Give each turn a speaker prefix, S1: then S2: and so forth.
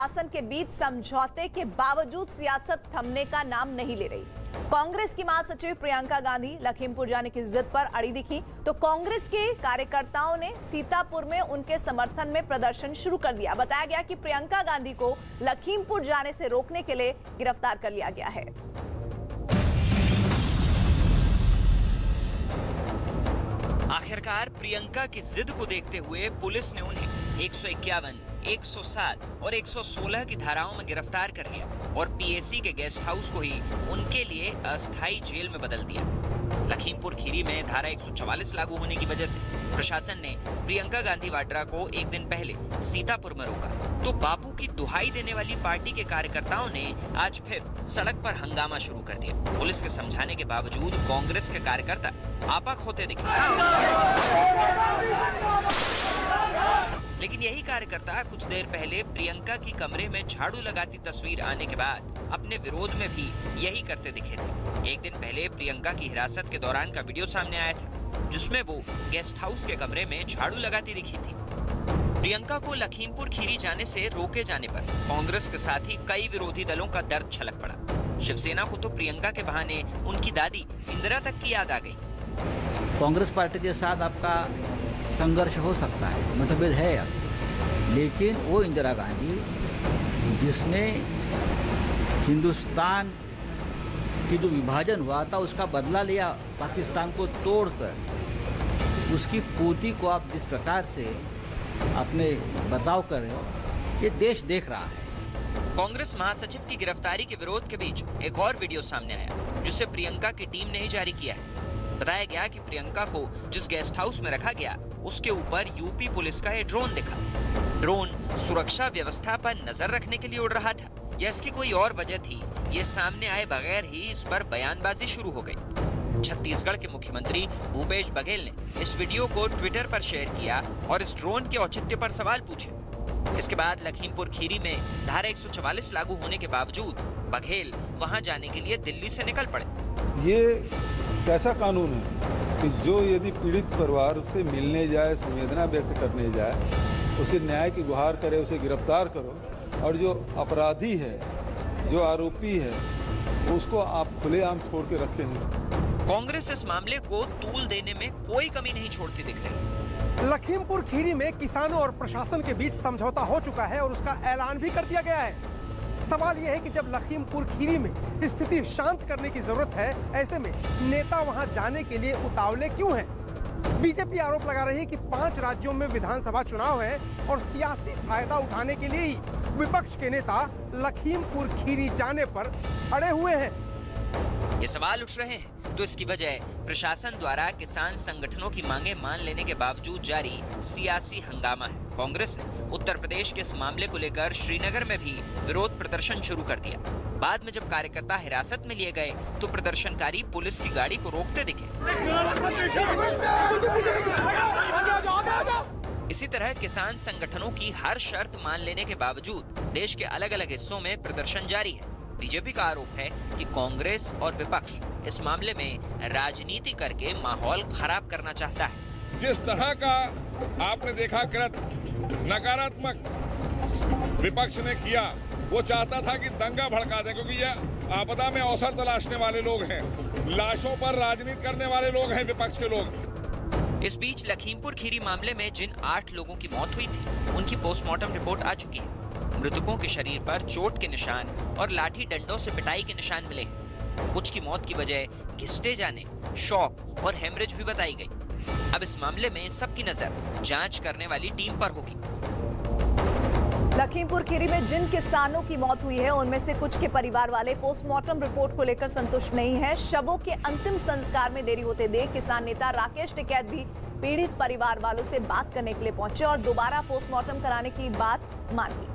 S1: शासन के बीच समझौते के बावजूद सियासत थमने का नाम नहीं ले रही। कांग्रेस की महासचिव प्रियंका गांधी लखीमपुर जाने की जिद पर अड़ी दिखी तो कांग्रेस के कार्यकर्ताओं ने सीतापुर में उनके समर्थन में प्रदर्शन शुरू कर दिया। बताया गया कि प्रियंका गांधी को लखीमपुर जाने से रोकने के लिए गिरफ्तार कर लिया गया है।
S2: आखिरकार प्रियंका की जिद को देखते हुए पुलिस ने उन्हें 151, 107 और 116 की धाराओं में गिरफ्तार कर लिया और पीएसी के गेस्ट हाउस को ही उनके लिए अस्थायी जेल में बदल दिया। लखीमपुर खीरी में धारा 144 लागू होने की वजह से प्रशासन ने प्रियंका गांधी वाड्रा को एक दिन पहले सीतापुर में रोका, तो बापू की दुहाई देने वाली पार्टी के कार्यकर्ताओं ने आज फिर सड़क पर हंगामा शुरू कर दिया। पुलिस के समझाने के बावजूद कांग्रेस के कार्यकर्ता आपा खोते दिखे, लेकिन यही कार्यकर्ता कुछ देर पहले प्रियंका की कमरे में झाड़ू लगाती तस्वीर आने के बाद अपने विरोध में भी यही करते दिखे थे। एक दिन पहले प्रियंका की हिरासत के दौरान का वीडियो सामने आया था, जिसमें वो गेस्ट हाउस के कमरे में झाड़ू लगाती दिखी थी। प्रियंका को लखीमपुर खीरी जाने से रोके जाने पर कांग्रेस के साथ ही कई विरोधी दलों का दर्द छलक पड़ा। शिवसेना को तो प्रियंका के बहाने उनकी दादी इंदिरा तक की याद आ गई।
S3: कांग्रेस पार्टी के साथ आपका संघर्ष हो सकता है, मतभेद है अब, लेकिन वो इंदिरा गांधी जिसने हिंदुस्तान की जो विभाजन हुआ था उसका बदला लिया, पाकिस्तान को तोड़कर, उसकी पोती को आप जिस प्रकार से अपने बर्ताव कर रहे हो, ये देश देख रहा है।
S2: कांग्रेस महासचिव की गिरफ्तारी के विरोध के बीच एक और वीडियो सामने आया, जिसे प्रियंका की टीम ने ही जारी किया है। बताया गया कि प्रियंका को जिस गेस्ट हाउस में रखा गया उसके ऊपर यूपी पुलिस का ये ड्रोन दिखा। ड्रोन सुरक्षा व्यवस्था पर नजर रखने के लिए उड़ रहा था या इसकी कोई और वजह थी, ये सामने आए बगैर ही इस पर बयानबाजी शुरू हो गई। छत्तीसगढ़ के मुख्यमंत्री भूपेश बघेल ने इस वीडियो को ट्विटर पर शेयर किया और इस ड्रोन के औचित्य पर सवाल पूछे। इसके बाद लखीमपुर खीरी में धारा 144 लागू होने के बावजूद बघेल वहां जाने के लिए दिल्ली से निकल पड़े।
S4: ये कैसा कानून है कि जो यदि पीड़ित परिवार से मिलने जाए, संवेदना व्यक्त करने जाए, उसे न्याय की गुहार करे, उसे गिरफ्तार करो, और जो अपराधी है, जो आरोपी है, उसको आप खुलेआम छोड़ के रखे हैं।
S2: कांग्रेस इस मामले को तूल देने में कोई कमी नहीं छोड़ती दिख रही।
S5: लखीमपुर खीरी में किसानों और प्रशासन के बीच समझौता हो चुका है और उसका ऐलान भी कर दिया गया है। सवाल यह है कि जब लखीमपुर खीरी में स्थिति शांत करने की जरूरत है, ऐसे में नेता वहां जाने के लिए उतावले क्यों हैं? बीजेपी आरोप लगा रही है कि 5 राज्यों में विधानसभा चुनाव है और सियासी फायदा उठाने के लिए ही विपक्ष के नेता लखीमपुर खीरी जाने पर अड़े हुए हैं।
S2: ये सवाल उठ रहे हैं तो इसकी वजह प्रशासन द्वारा किसान संगठनों की मांगे मान लेने के बावजूद जारी सियासी हंगामा है। कांग्रेस ने उत्तर प्रदेश के इस मामले को लेकर श्रीनगर में भी विरोध प्रदर्शन शुरू कर दिया। बाद में जब कार्यकर्ता हिरासत में लिए गए तो प्रदर्शनकारी पुलिस की गाड़ी को रोकते दिखे। इसी तरह किसान संगठनों की हर शर्त मान लेने के बावजूद देश के अलग अलग हिस्सों में प्रदर्शन जारी है। बीजेपी का आरोप है कि कांग्रेस और विपक्ष इस मामले में राजनीति करके माहौल खराब करना चाहता है।
S6: जिस तरह का आपने देखा कृत्य नकारात्मक विपक्ष ने किया, वो चाहता था कि दंगा भड़का दे, क्योंकि ये आपदा में अवसर तलाशने वाले लोग हैं, लाशों पर राजनीति करने वाले लोग हैं विपक्ष के लोग।
S2: इस बीच लखीमपुर खीरी मामले में जिन 8 लोगों की मौत हुई थी, उनकी पोस्टमार्टम रिपोर्ट आ चुकी है। मृतकों के शरीर पर चोट के निशान और लाठी डंडों से पिटाई के निशान मिले। कुछ की मौत की वजह घिसटे जाने, शॉक और हेमरेज भी बताई गई। अब इस मामले में सबकी नजर जांच करने वाली टीम पर होगी।
S1: लखीमपुर खीरी में जिन किसानों की मौत हुई है, उनमें से कुछ के परिवार वाले पोस्टमार्टम रिपोर्ट को लेकर संतुष्ट नहीं है। शवों के अंतिम संस्कार में देरी होते देख किसान नेता राकेश टिकैत भी पीड़ित परिवार वालों से बात करने के लिए पहुंचे और दोबारा पोस्टमार्टम कराने की बात मानी।